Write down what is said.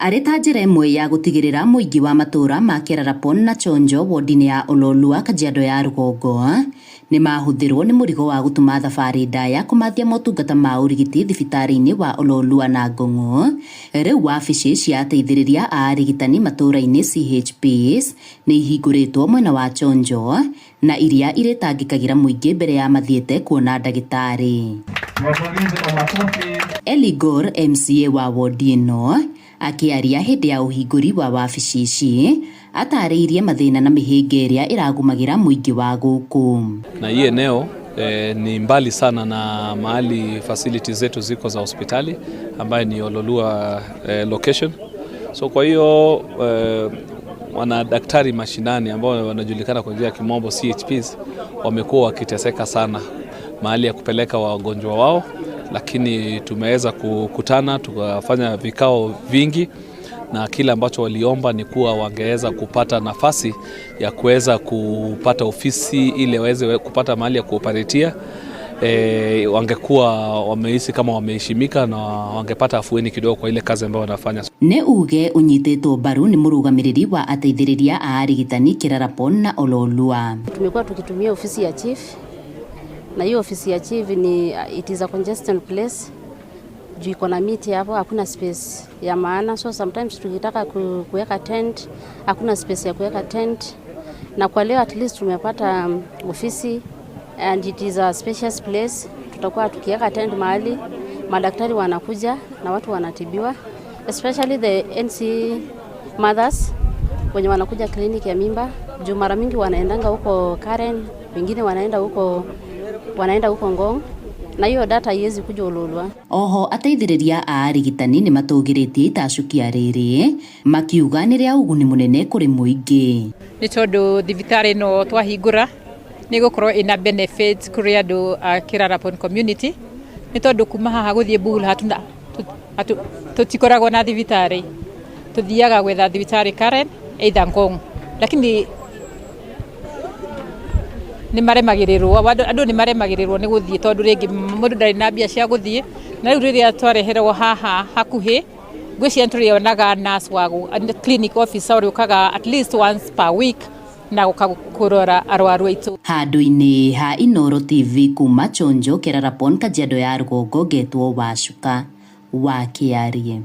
Arĩ ta njĩra ĩmwe ya gũtigĩrĩra mũingĩ wa matũũra ma Kĩrarapon na Chonjo wodi-inĩ ya Ololua Kajiado ya rũgongo nĩ mahũthĩrwo nĩ mũrigo wa gũtũma thabarĩ ndaya kũmathia motungata ma ũrigiti thibitarĩ-inĩ wa Ololua na Ngong'o. Rĩu wabici cia ateithĩrĩria a arigitani matũũra-inĩ CHPs nĩ ihingũrĩtwo mwena wa Chonjo na iria irĩtangĩkagĩra mũingĩ mbere ya mathiĩte kuona ndagĩtarĩ. Eligor MCA wa wodi ĩno akĩaria hĩndĩ ya ũhingũri wa wabici ici atarĩirie mathĩna na mĩhĩnga ĩrĩa ĩragumagĩra mũingĩ wa gũkũ. Na hii eneo ni mbali sana na mahali facilities zetu ziko za hospitali ambayo ni Ololua location. So kwa hiyo wana daktari mashinani ambao wanajulikana kwa njia ya kimombo CHPs wamekuwa wakiteseka sana mahali ya kupeleka wagonjwa wao, lakini tumeweza kukutana tukafanya vikao vingi na kile ambacho waliomba ni kuwa wangeweza kupata nafasi ya kuweza kupata ofisi ile waweze kupata mahali ya kuoperatia. Wangekuwa wamehisi kama wameheshimika na wangepata afueni kidogo kwa ile kazi ambayo wanafanya. Ne uge unyitĩtwo mbaru ni mũrũgamĩrĩri wa ateithĩrĩria a arigitani Kĩrarapon na Ololua. Tumekuwa tukitumia ofisi ya chief na hiyo ofisi ya chief it is a congested place. Juu iko na miti hapo, hakuna space ya maana, so sometimes tukitaka kuweka tent hakuna space ya kuweka tent. Na kwa leo at least tumepata ofisi and it is a spacious place. Tutakuwa tukiweka tent mahali madaktari wanakuja na watu wanatibiwa, especially the NC mothers wenye wanakuja kliniki ya mimba. Juu mara mingi wanaendanga huko Karen, wengine wanaenda huko Ngong. Na hiyo data haiwezi kuja Ololua. Oho ateithĩrĩria a arigitani nĩ matũgĩrĩtie itacukia rĩrĩ makiuga nĩ rĩa ũguni mũnene kũrĩ mũingĩ. Nĩ tondũ thibitarĩ ĩno twahingũra nĩ gũkorwo ina benefits kũrĩ andũ a Kĩrarapon community. Nĩ tondũ kuma haha gũthiĩ Buhula tũtikoragwo na thibitarĩ. Tuthiaga gwetha thibitarĩ Karen either Ngong. Lakini ni maremagĩrĩrwo andũ nĩ maremagĩrĩrwo nĩ gũthiĩ tondũ rĩngĩ mũndũ ndarĩ na mbia cia gũthiĩ. Na rĩu rĩrĩa twareherwo haha hakuhĩ ngwĩciria nĩtũrĩonaga nurse wa clinic officer ũrĩũkaga at least once per week na gũkũrora arwaru aitũ. Handũ-inĩ ha Inooro TV kuma Chonjo Kĩrarapon Kajiado ya rũgongo ngetwo Wacuka wa Kĩarie.